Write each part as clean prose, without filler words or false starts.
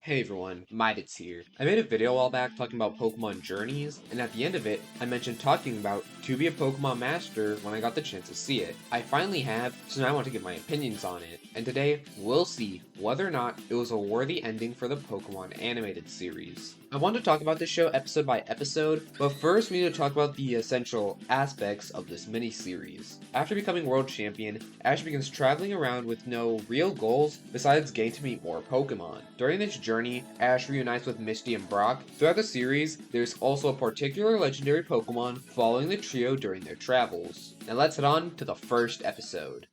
Hey everyone, Midits here. I made a video a while back talking about Pokemon journeys, and at the end of it, I mentioned talking about to be a Pokemon master when I got the chance to see it. I finally have, so now I want to give my opinions on it, and today we'll see whether or not it was a worthy ending for the Pokemon animated series. I want to talk about this show episode by episode, but first we need to talk about the essential aspects of this mini-series. After becoming world champion, Ash begins traveling around with no real goals besides getting to meet more Pokemon. During this journey, Ash reunites with Misty and Brock. Throughout the series, there's also a particular legendary Pokemon following the trio during their travels. Now let's head on to the first episode.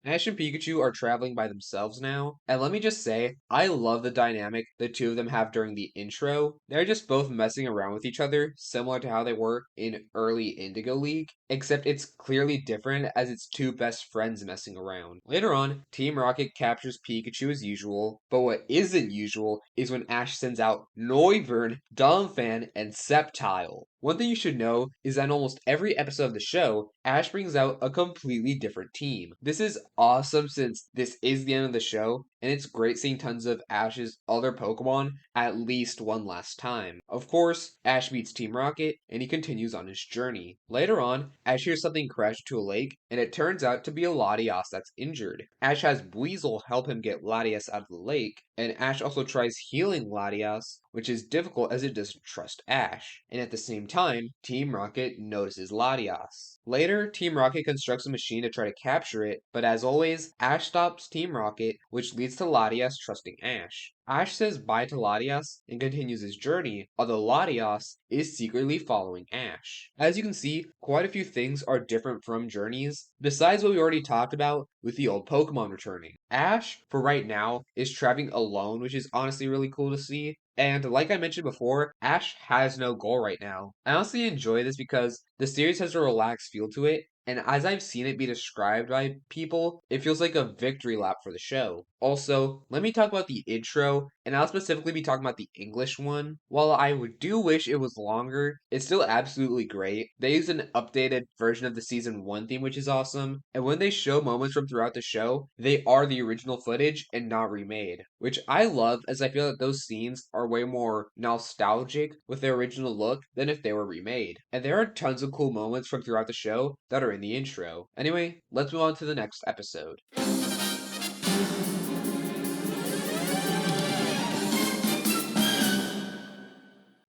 Ash and Pikachu are traveling by themselves now, and let me just say, I love the dynamic the two of them have during the intro. They're just both messing around with each other, similar to how they were in early Indigo League, except it's clearly different as it's two best friends messing around. Later on, Team Rocket captures Pikachu as usual, but what isn't usual is when Ash sends out Noivern, Donphan, and Sceptile. One thing you should know is that in almost every episode of the show, Ash brings out a completely different team. This is awesome since this is the end of the show, and it's great seeing tons of Ash's other Pokemon at least one last time. Of course, Ash meets Team Rocket, and he continues on his journey. Later on, Ash hears something crash into a lake, and it turns out to be a Latias that's injured. Ash has Weasel help him get Latias out of the lake, and Ash also tries healing Latias, which is difficult as it doesn't trust Ash. And at the same time, Team Rocket notices Latias. Later, Team Rocket constructs a machine to try to capture it, but as always, Ash stops Team Rocket, which leads to Latias trusting Ash. Ash says bye to Latias and continues his journey, although Latias is secretly following Ash. As you can see, quite a few things are different from journeys, besides what we already talked about with the old Pokemon returning. Ash, for right now, is traveling alone, which is honestly really cool to see. And like I mentioned before, Ash has no goal right now. I honestly enjoy this because the series has a relaxed feel to it, and as I've seen it be described by people, it feels like a victory lap for the show. Also, let me talk about the intro, and I'll specifically be talking about the English one. While I do wish it was longer, it's still absolutely great. They use an updated version of the season 1 theme, which is awesome, and when they show moments from throughout the show, they are the original footage and not remade, which I love as I feel that those scenes are way more nostalgic with their original look than if they were remade. And there are tons of cool moments from throughout the show that are in the intro. Anyway, let's move on to the next episode.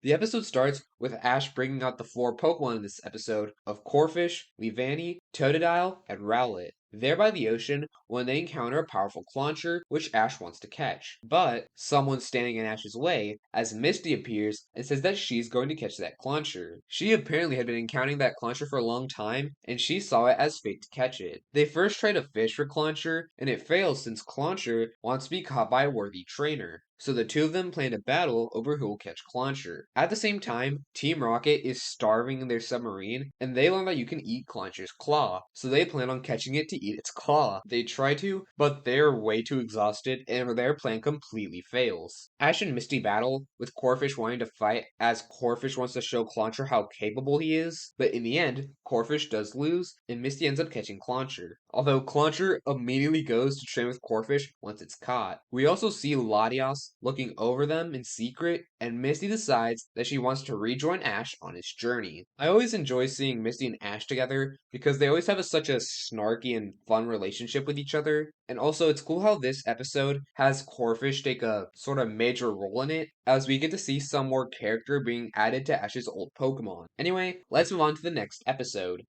The episode starts with Ash bringing out the four Pokemon in this episode of Corphish, Leavanny, Totodile, and Rowlet. They're by the ocean when they encounter a powerful Clauncher, which Ash wants to catch. But someone's standing in Ash's way as Misty appears and says that she's going to catch that Clauncher. She apparently had been encountering that Clauncher for a long time, and she saw it as fate to catch it. They first try to fish for Clauncher, and it fails since Clauncher wants to be caught by a worthy trainer. So the two of them plan a battle over who will catch Clauncher. At the same time, Team Rocket is starving in their submarine, and they learn that you can eat Clauncher's claw, so they plan on catching it to eat its claw. They try to, but they're way too exhausted, and their plan completely fails. Ash and Misty battle, with Corphish wanting to fight, as Corphish wants to show Clauncher how capable he is, but in the end, Corphish does lose, and Misty ends up catching Clauncher. Although Clauncher immediately goes to train with Corphish once it's caught. We also see Latias looking over them in secret, and Misty decides that she wants to rejoin Ash on his journey. I always enjoy seeing Misty and Ash together because they always have such a snarky and fun relationship with each other. And also, it's cool how this episode has Corphish take a sort of major role in it, as we get to see some more character being added to Ash's old Pokemon. Anyway, let's move on to the next episode.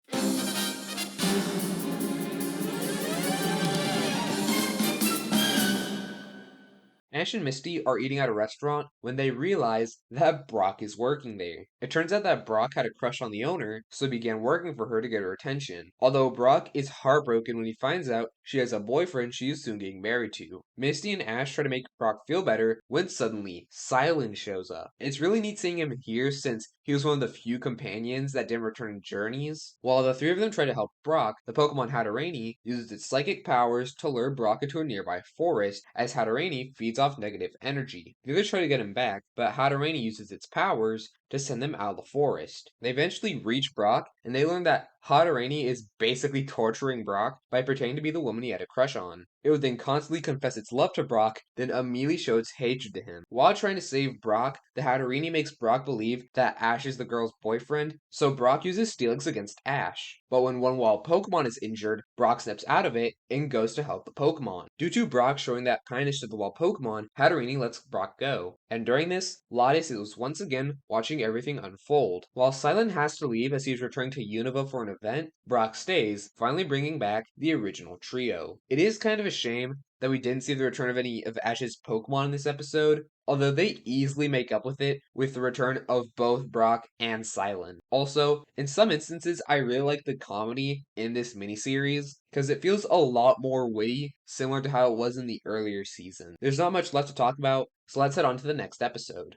Ash and Misty are eating at a restaurant when they realize that Brock is working there. It turns out that Brock had a crush on the owner, so he began working for her to get her attention. Although Brock is heartbroken when he finds out she has a boyfriend she is soon getting married to. Misty and Ash try to make Brock feel better when suddenly Silence shows up. It's really neat seeing him here since he was one of the few companions that didn't return journeys. While the three of them try to help Brock, the Pokemon Hatterene uses its psychic powers to lure Brock into a nearby forest as Hatterene feeds off negative energy. The others try to get him back, but Hatterene uses its powers to send them out of the forest. They eventually reach Brock, and they learn that Hadarani is basically torturing Brock by pretending to be the woman he had a crush on. It would then constantly confess its love to Brock, then immediately show its hatred to him. While trying to save Brock, the Hadorini makes Brock believe that Ash is the girl's boyfriend, so Brock uses Steelix against Ash. But when one wild Pokemon is injured, Brock snaps out of it and goes to help the Pokemon. Due to Brock showing that kindness to the wild Pokemon, Hadorini lets Brock go. And during this, Latias is once again watching everything unfold. While Silent has to leave as he is returning to Unova for an event, Brock stays, finally bringing back the original trio. It is kind of a shame that we didn't see the return of any of Ash's Pokemon in this episode, although they easily make up with it with the return of both Brock and Silent. Also, in some instances, I really like the comedy in this miniseries because it feels a lot more witty, similar to how it was in the earlier season. There's not much left to talk about, so let's head on to the next episode.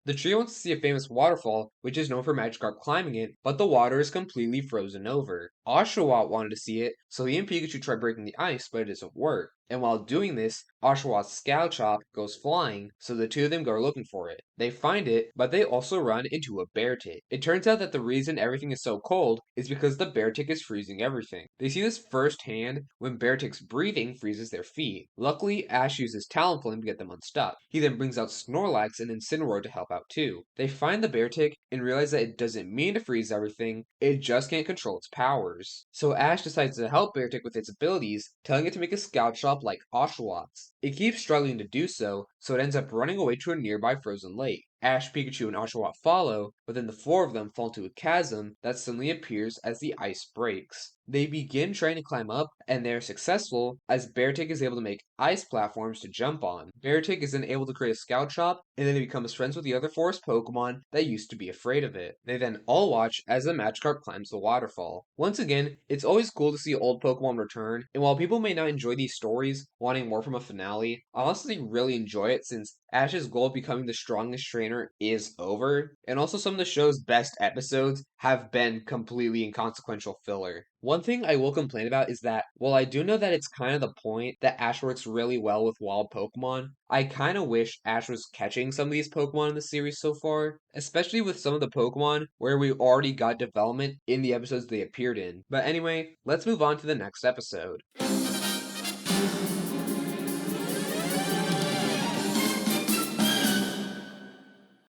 The trio wants to see a famous waterfall, which is known for Magikarp climbing it, but the water is completely frozen over. Oshawott wanted to see it, so he and Pikachu try breaking the ice, but it doesn't work. And while doing this, Oshawott's Scoutchop goes flying, so the two of them go looking for it. They find it, but they also run into a bear tick. It turns out that the reason everything is so cold is because the bear tick is freezing everything. They see this firsthand when bear tick's breathing freezes their feet. Luckily, Ash uses Talonflame to get them unstuck. He then brings out Snorlax and Incineroar to help out too. They find the bear tick and realize that it doesn't mean to freeze everything, it just can't control its powers. So Ash decides to help Beartick with its abilities, telling it to make a scout shop like Oshawott's. It keeps struggling to do so, so it ends up running away to a nearby frozen lake. Ash, Pikachu, and Oshawott follow, but then the four of them fall into a chasm that suddenly appears as the ice breaks. They begin trying to climb up, and they are successful as Beartick is able to make ice platforms to jump on. Beartick is then able to create a scout shop, and then he becomes friends with the other forest Pokemon that used to be afraid of it. They then all watch as the Magikarp climbs the waterfall. Once again, it's always cool to see old Pokemon return, and while people may not enjoy these stories, wanting more from a finale, I honestly really enjoy it since Ash's goal of becoming the strongest trainer is over, and also some of the show's best episodes have been completely inconsequential filler. One thing I will complain about is that while I do know that it's kind of the point that Ash works really well with wild Pokemon, I kind of wish Ash was catching some of these Pokemon in the series so far, especially with some of the Pokemon where we already got development in the episodes they appeared in. But anyway, let's move on to the next episode.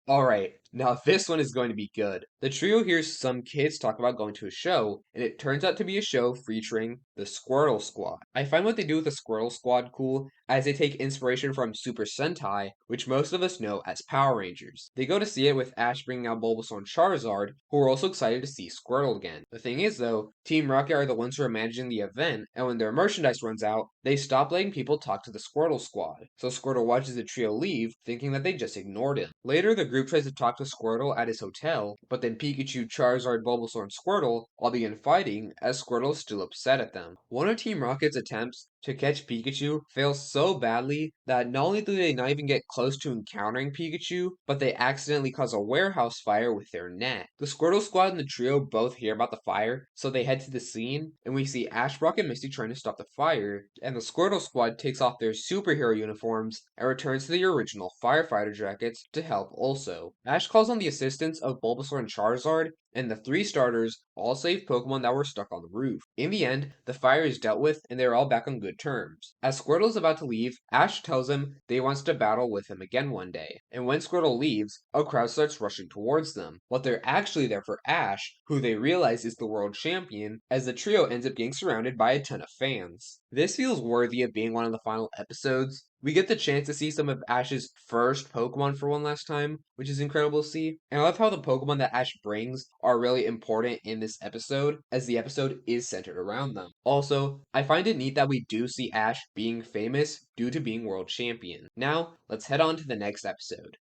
Alright, now this one is going to be good. The trio hears some kids talk about going to a show, and it turns out to be a show featuring the Squirtle Squad. I find what they do with the Squirtle Squad cool, as they take inspiration from Super Sentai, which most of us know as Power Rangers. They go to see it with Ash bringing out Bulbasaur and Charizard, who are also excited to see Squirtle again. The thing is though, Team Rocket are the ones who are managing the event, and when their merchandise runs out, they stop letting people talk to the Squirtle Squad. So Squirtle watches the trio leave, thinking that they just ignored him. Later, the group tries to talk to Squirtle at his hotel, but then Pikachu, Charizard, Bulbasaur, and Squirtle all begin fighting as Squirtle is still upset at them. One of Team Rocket's attempts to catch Pikachu fails so badly that not only do they not even get close to encountering Pikachu, but they accidentally cause a warehouse fire with their net. The Squirtle Squad and the trio both hear about the fire, so they head to the scene, and we see Ash, Brock, and Misty trying to stop the fire, and the Squirtle Squad takes off their superhero uniforms and returns to the original firefighter jackets to help also. Ash calls on the assistance of Bulbasaur and Charizard, and the three starters all save Pokemon that were stuck on the roof. In the end, the fire is dealt with and they are all back on good terms. As Squirtle is about to leave, Ash tells him that he wants to battle with him again one day. And when Squirtle leaves, a crowd starts rushing towards them. But they're actually there for Ash, who they realize is the world champion, as the trio ends up getting surrounded by a ton of fans. This feels worthy of being one of the final episodes. We get the chance to see some of Ash's first Pokemon for one last time, which is incredible to see. And I love how the Pokemon that Ash brings are really important in this episode, as the episode is centered around them. Also, I find it neat that we do see Ash being famous due to being world champion. Now, let's head on to the next episode.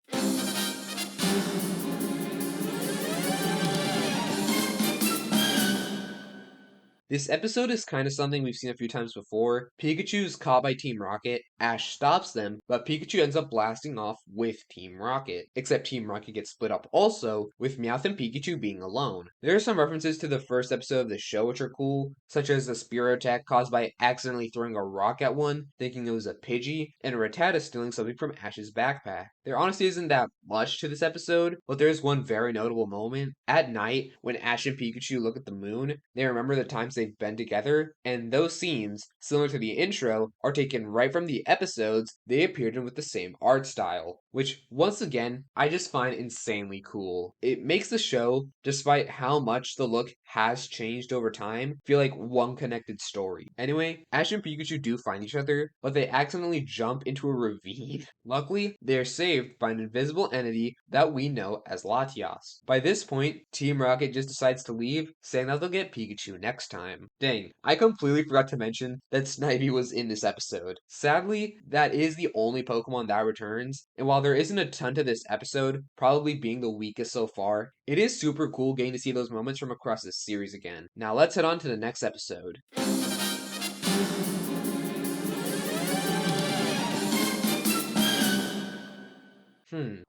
This episode is kind of something we've seen a few times before. Pikachu's caught by Team Rocket, Ash stops them, but Pikachu ends up blasting off with Team Rocket. Except Team Rocket gets split up also, with Meowth and Pikachu being alone. There are some references to the first episode of the show which are cool, such as the spear attack caused by accidentally throwing a rock at one, thinking it was a Pidgey, and Rattata stealing something from Ash's backpack. There honestly isn't that much to this episode, but there's one very notable moment. At night, when Ash and Pikachu look at the moon, they remember the times they've been together, and those scenes, similar to the intro, are taken right from the episodes they appeared in with the same art style, which, once again, I just find insanely cool. It makes the show, despite how much the look has changed over time, feel like one connected story. Anyway, Ash and Pikachu do find each other, but they accidentally jump into a ravine. Luckily, they are saved by an invisible entity that we know as Latias. By this point, Team Rocket just decides to leave, saying that they'll get Pikachu next time. Dang, I completely forgot to mention that Snivy was in this episode. Sadly, that is the only Pokemon that returns, and while there isn't a ton to this episode, probably being the weakest so far, it is super cool getting to see those moments from across this series again. Now let's head on to the next episode.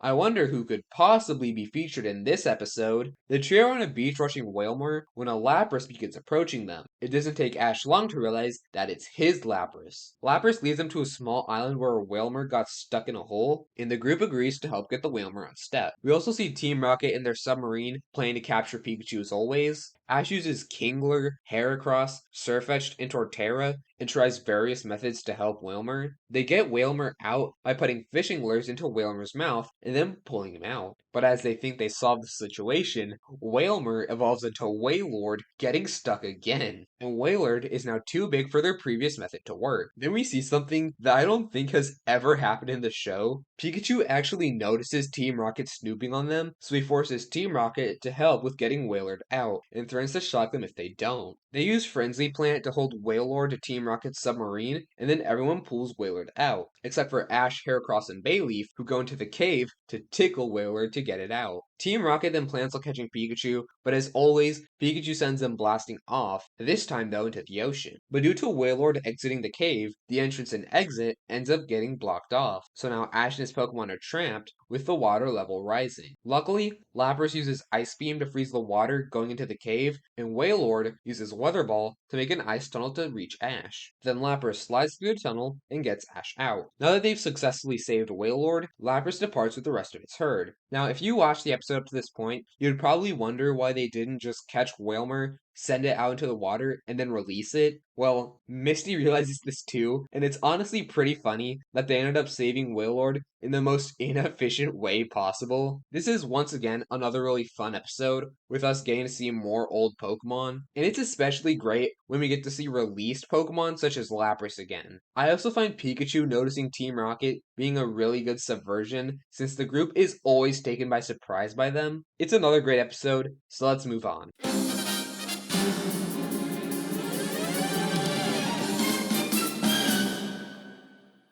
I wonder who could possibly be featured in this episode. The trio are on a beach rushing Wailmer when a Lapras begins approaching them. It doesn't take Ash long to realize that it's his Lapras. Lapras leads them to a small island where a Wailmer got stuck in a hole, and the group agrees to help get the Wailmer unstuck. We also see Team Rocket in their submarine planning to capture Pikachu as always. Ash uses Kingler, Heracross, Sirfetch'd, and Torterra, and tries various methods to help Wailmer. They get Wailmer out by putting fishing lures into Wailmer's mouth and then pulling him out. But as they think they solved the situation, Wailmer evolves into Wailord, getting stuck again. And Wailord is now too big for their previous method to work. Then we see something that I don't think has ever happened in the show. Pikachu actually notices Team Rocket snooping on them, so he forces Team Rocket to help with getting Wailord out, and threatens to shock them if they don't. They use Frenzy Plant to hold Wailord to Team Rocket's submarine, and then everyone pulls Wailord out, except for Ash, Heracross, and Bayleaf, who go into the cave to tickle Wailord to get it out. Team Rocket then plans on catching Pikachu, but as always, Pikachu sends them blasting off, this time though into the ocean. But due to Wailord exiting the cave, the entrance and exit ends up getting blocked off, so now Ash and his Pokemon are trapped, with the water level rising. Luckily, Lapras uses Ice Beam to freeze the water going into the cave, and Wailord uses Weather Ball to make an ice tunnel to reach Ash. Then Lapras slides through the tunnel and gets Ash out. Now that they've successfully saved Wailord, Lapras departs with the rest of its herd. Now, if you watched the episode up to this point, you'd probably wonder why they didn't just catch Wailmer, send it out into the water, and then release it. Well, Misty realizes this too, and it's honestly pretty funny that they ended up saving Wailord in the most inefficient way possible. This is once again another really fun episode, with us getting to see more old Pokemon, and it's especially great when we get to see released Pokemon such as Lapras again. I also find Pikachu noticing Team Rocket being a really good subversion, since the group is always taken by surprise by them. It's another great episode, so let's move on.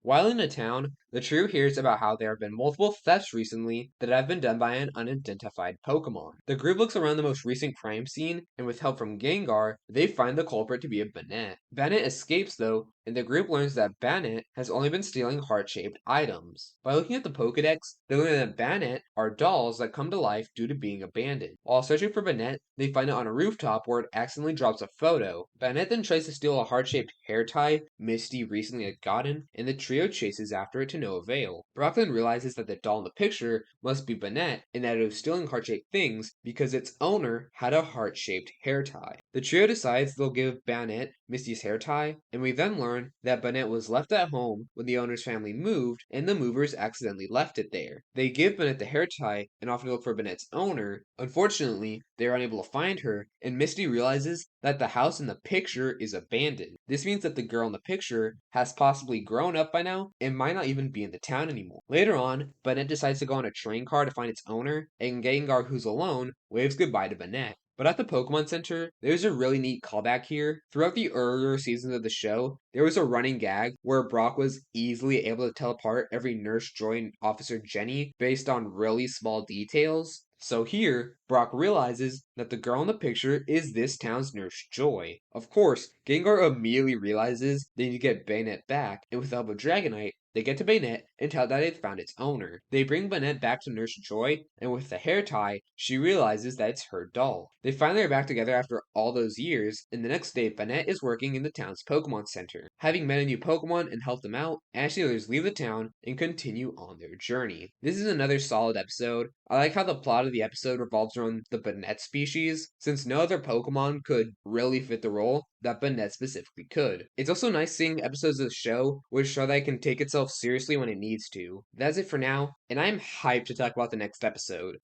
While in a town, the trio hears about how there have been multiple thefts recently that have been done by an unidentified Pokemon. The group looks around the most recent crime scene, and with help from Gengar, they find the culprit to be a Banette. Banette escapes though, and the group learns that Banette has only been stealing heart-shaped items. By looking at the Pokedex, they learn that Banette are dolls that come to life due to being abandoned. While searching for Banette, they find it on a rooftop where it accidentally drops a photo. Banette then tries to steal a heart-shaped hair tie Misty recently had gotten, and the trio chases after it to no avail. Brock then realizes that the doll in the picture must be Banette, and that it was stealing heart-shaped things because its owner had a heart-shaped hair tie. The trio decides they'll give Banette Misty's hair tie, and we then learn that Banette was left at home when the owner's family moved, and the movers accidentally left it there. They give Banette the hair tie and offer to look for Banette's owner. Unfortunately, they are unable to find her, and Misty realizes that the house in the picture is abandoned. This means that the girl in the picture has possibly grown up by now and might not even be in the town anymore. Later on, Banette decides to go on a train car to find its owner, and Gengar, who's alone, waves goodbye to Banette. But at the Pokemon Center, there's a really neat callback here. Throughout the earlier seasons of the show, there was a running gag where Brock was easily able to tell apart every Nurse Joy and Officer Jenny based on really small details. So here, Brock realizes that the girl in the picture is this town's Nurse Joy. Of course, Gengar immediately realizes they need to get Bayonet back, and with the help of Dragonite, they get to Bayonet and tell that they've found its owner. They bring Bayonet back to Nurse Joy, and with the hair tie, she realizes that it's her doll. They finally are back together after all those years, and the next day, Bayonet is working in the town's Pokemon Center. Having met a new Pokemon and helped them out, Ash and the others leave the town and continue on their journey. This is another solid episode. I like how the plot of the episode revolves around the Banette species, since no other Pokemon could really fit the role that Banette specifically could. It's also nice seeing episodes of the show which show that it can take itself seriously when it needs to. That's it for now, and I'm hyped to talk about the next episode.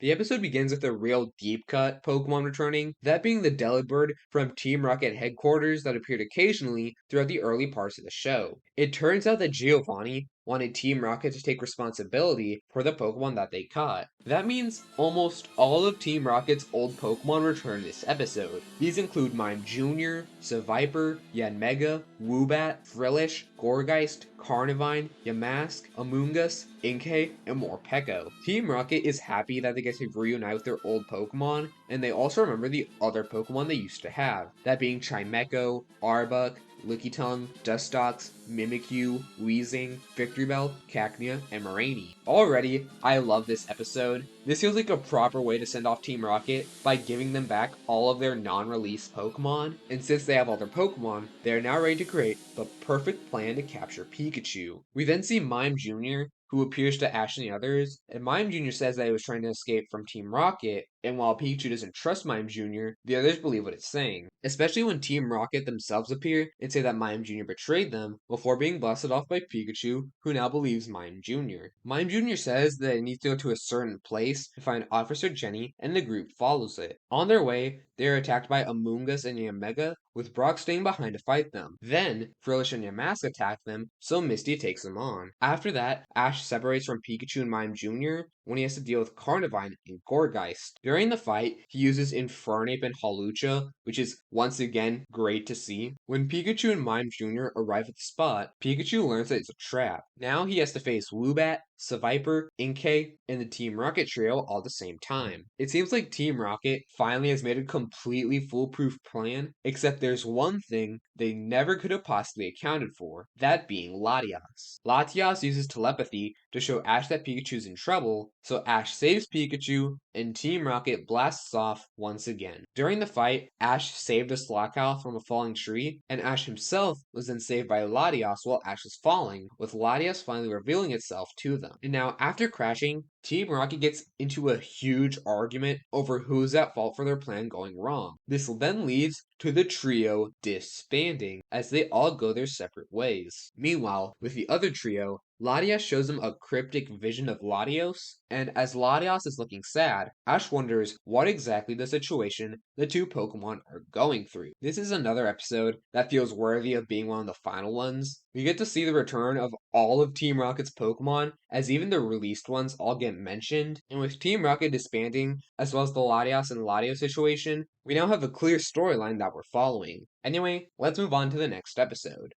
The episode begins with a real deep cut Pokemon returning, that being the Delibird from Team Rocket headquarters that appeared occasionally throughout the early parts of the show. It turns out that Giovanni wanted Team Rocket to take responsibility for the Pokemon that they caught. That means almost all of Team Rocket's old Pokemon return this episode. These include Mime Jr., Seviper, Yanmega, Woobat, Frillish, Gourgeist, Carnivine, Yamask, Amoonguss, Inkay, and Morpeko. Team Rocket is happy that they get to reunite with their old Pokemon, and they also remember the other Pokemon they used to have, that being Chimecho, Arbok, Lickitung, Dustox, Mimikyu, Weezing, Victreebel, Cacnea, and Moraine. Already, I love this episode. This feels like a proper way to send off Team Rocket by giving them back all of their non-released Pokemon, and since they have all their Pokemon, they are now ready to create the perfect plan to capture Pikachu. We then see Mime Jr., who appears to Ash and the others, and Mime Jr. says that he was trying to escape from Team Rocket, and while Pikachu doesn't trust Mime Jr., the others believe what it's saying. Especially when Team Rocket themselves appear and say that Mime Jr. betrayed them before being blasted off by Pikachu, who now believes Mime Jr. Mime Jr. says that it needs to go to a certain place to find Officer Jenny, and the group follows it. On their way, they are attacked by Amoonguss and Yanmega, with Brock staying behind to fight them. Then, Frillish and Yamask attack them, so Misty takes them on. After that, Ash separates from Pikachu and Mime Jr. when he has to deal with Carnivine and Gourgeist. During the fight, he uses Infernape and Hawlucha, which is once again great to see. When Pikachu and Mime Jr. arrive at the spot, Pikachu learns that it's a trap. Now he has to face Woobat, Seviper, Inkay, and the Team Rocket trio all at the same time. It seems like Team Rocket finally has made a completely foolproof plan, except there's one thing they never could have possibly accounted for, that being Latias. Latias uses telepathy to show Ash that Pikachu's in trouble, so Ash saves Pikachu, and Team Rocket blasts off once again. During the fight, Ash saved a Slackow from a falling tree, and Ash himself was then saved by Latias while Ash was falling, with Latias finally revealing itself to them. And now, after crashing, Team Rocket gets into a huge argument over who's at fault for their plan going wrong. This then leads to the trio disbanding as they all go their separate ways. Meanwhile, with the other trio, Latias shows him a cryptic vision of Latios, and as Latias is looking sad, Ash wonders what exactly the situation the two Pokemon are going through. This is another episode that feels worthy of being one of the final ones. We get to see the return of all of Team Rocket's Pokemon, as even the released ones all get mentioned, and with Team Rocket disbanding, as well as the Latias and Latios situation, we now have a clear storyline that we're following. Anyway, let's move on to the next episode.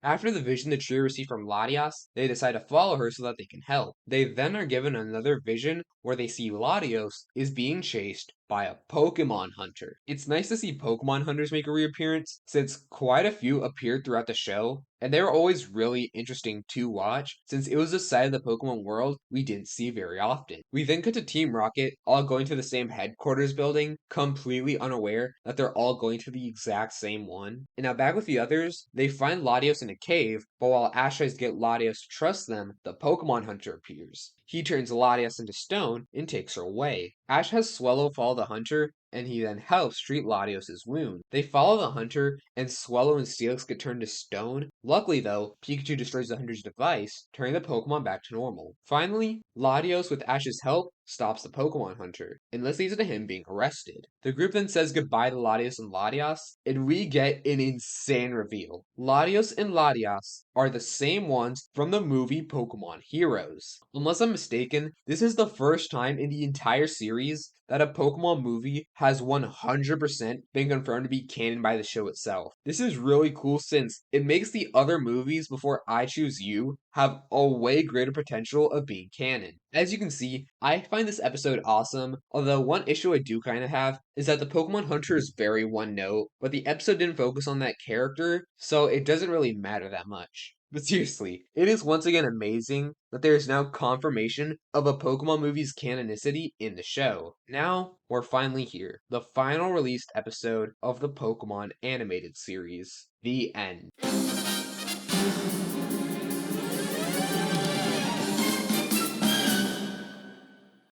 After the vision the trio receive from Latias, they decide to follow her so that they can help. They then are given another vision where they see Latios is being chased by a Pokemon hunter. It's nice to see Pokemon hunters make a reappearance, since quite a few appeared throughout the show, and they were always really interesting to watch, since it was a side of the Pokemon world we didn't see very often. We then cut to Team Rocket, all going to the same headquarters building, completely unaware that they're all going to the exact same one. And now back with the others, they find Latios in a cave, but while Ash tries to get Latios to trust them, the Pokemon hunter appears. He turns Latias into stone and takes her away. Ash has Swellow follow the hunter, and he then helps treat Latios' wound. They follow the hunter, and Swellow and Steelix get turned to stone, Luckily, though, Pikachu destroys the Hunter's device, turning the Pokemon back to normal. Finally, Latios, with Ash's help, stops the Pokemon Hunter, and this leads to him being arrested. The group then says goodbye to Latios and Latias, and we get an insane reveal. Latios and Latias are the same ones from the movie Pokemon Heroes. Unless I'm mistaken, this is the first time in the entire series that a Pokemon movie has 100% been confirmed to be canon by the show itself. This is really cool since it makes the other movies before I Choose You have a way greater potential of being canon. As you can see, I find this episode awesome, although one issue I do kind of have is that the Pokemon Hunter is very one note, but the episode didn't focus on that character, so it doesn't really matter that much. But seriously, it is once again amazing that there is now confirmation of a Pokemon movie's canonicity in the show. Now, we're finally here. The final released episode of the Pokemon animated series. The end.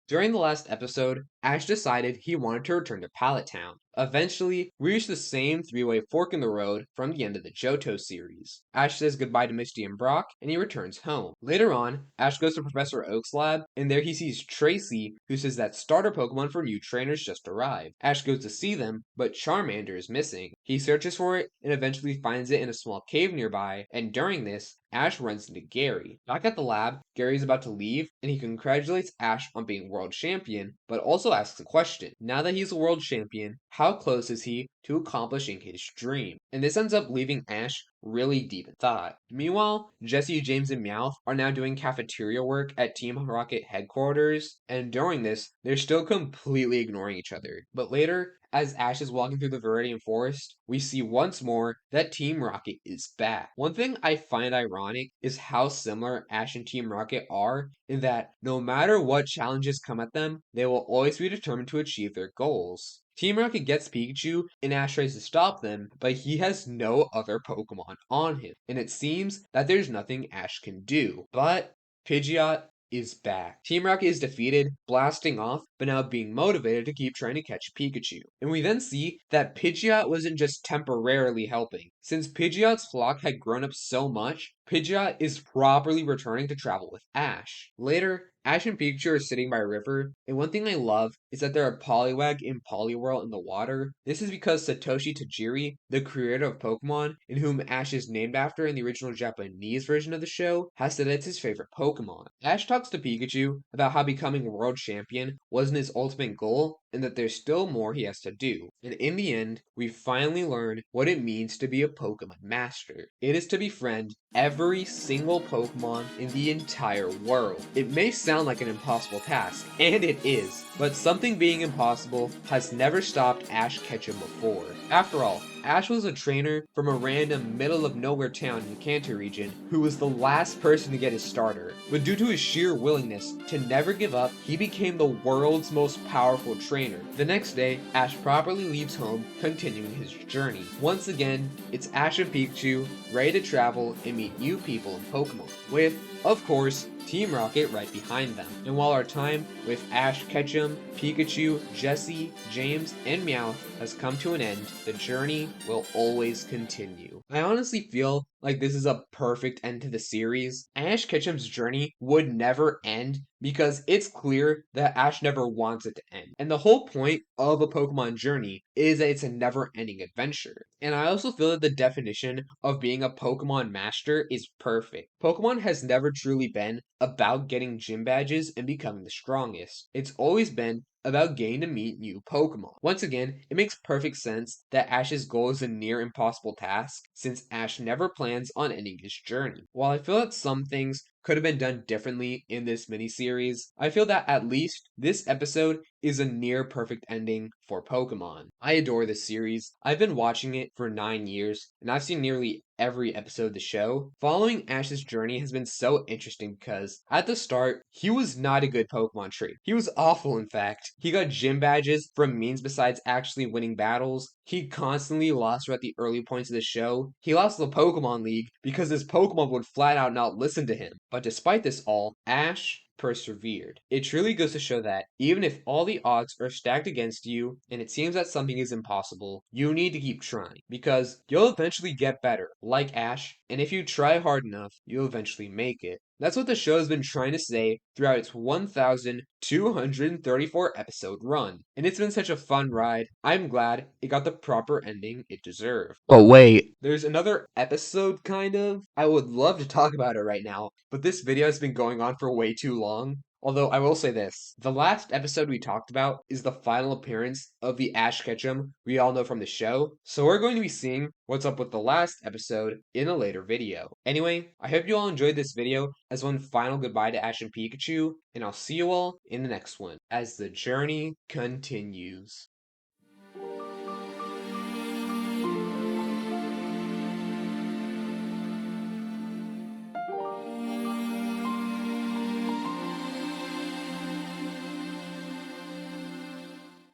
During the last episode, Ash decided he wanted to return to Pallet Town. Eventually, we reach the same three-way fork in the road from the end of the Johto series. Ash says goodbye to Misty and Brock, and he returns home. Later on, Ash goes to Professor Oak's lab, and there he sees Tracy, who says that starter Pokemon for new trainers just arrived. Ash goes to see them, but Charmander is missing. He searches for it, and eventually finds it in a small cave nearby, and during this, Ash runs into Gary. Back at the lab, Gary is about to leave, and he congratulates Ash on being world champion, but also asks a question. Now that he's a world champion, how close is he to accomplishing his dream? And this ends up leaving Ash really deep in thought. Meanwhile, Jesse, James, and Meowth are now doing cafeteria work at Team Rocket headquarters, and during this, they're still completely ignoring each other. But later, as Ash is walking through the Viridian Forest, we see once more that Team Rocket is back. One thing I find ironic is how similar Ash and Team Rocket are in that no matter what challenges come at them, they will always be determined to achieve their goals. Team Rocket gets Pikachu, and Ash tries to stop them, but he has no other Pokemon on him, and it seems that there's nothing Ash can do. But Pidgeot is back. Team Rocket is defeated, blasting off, but now being motivated to keep trying to catch Pikachu. And we then see that Pidgeot wasn't just temporarily helping. Since Pidgeot's flock had grown up so much, Pidgeot is properly returning to travel with Ash. Later, Ash and Pikachu are sitting by a river, and one thing I love is that there are Poliwag and Poliwhirl in the water. This is because Satoshi Tajiri, the creator of Pokemon, and whom Ash is named after in the original Japanese version of the show, has said it's his favorite Pokemon. Ash talks to Pikachu about how becoming world champion wasn't his ultimate goal, and that there's still more he has to do. And in the end, we finally learn what it means to be a Pokemon master. It is to befriend every single Pokemon in the entire world. It may sound like an impossible task, and it is, but something being impossible has never stopped Ash Ketchum before. After all, Ash was a trainer from a random middle of nowhere town in the Kanto region who was the last person to get his starter, but due to his sheer willingness to never give up, he became the world's most powerful trainer. The next day, Ash properly leaves home, continuing his journey. Once again, it's Ash and Pikachu, ready to travel and meet new people in Pokemon, with, of course, Team Rocket right behind them. And while our time with Ash Ketchum, Pikachu, Jesse, James, and Meowth has come to an end, the journey will always continue. I honestly feel like this is a perfect end to the series. Ash Ketchum's journey would never end because it's clear that Ash never wants it to end. And the whole point of a Pokemon journey is that it's a never-ending adventure. And I also feel that the definition of being a Pokemon master is perfect. Pokemon has never truly been about getting gym badges and becoming the strongest. It's always been about getting to meet new Pokemon. Once again, it makes perfect sense that Ash's goal is a near impossible task, since Ash never plans on ending his journey. While I feel that some things could have been done differently in this miniseries, I feel that at least this episode is a near perfect ending for Pokemon. I adore this series. I've been watching it for 9 years, and I've seen nearly every episode of the show. Following Ash's journey has been so interesting because at the start, he was not a good Pokemon trainer. He was awful, in fact. He got gym badges from means besides actually winning battles. He constantly lost throughout the early points of the show. He lost the Pokemon League because his Pokemon would flat out not listen to him. But despite this all, Ash persevered. It truly goes to show that even if all the odds are stacked against you and it seems that something is impossible, you need to keep trying because you'll eventually get better, like Ash, and if you try hard enough, you'll eventually make it. That's what the show has been trying to say throughout its 1,234 episode run. And it's been such a fun ride. I'm glad it got the proper ending it deserved. But wait, there's another episode, kind of? I would love to talk about it right now, but this video has been going on for way too long. Although I will say this, the last episode we talked about is the final appearance of the Ash Ketchum we all know from the show, so we're going to be seeing what's up with the last episode in a later video. Anyway, I hope you all enjoyed this video as one final goodbye to Ash and Pikachu, and I'll see you all in the next one as the journey continues.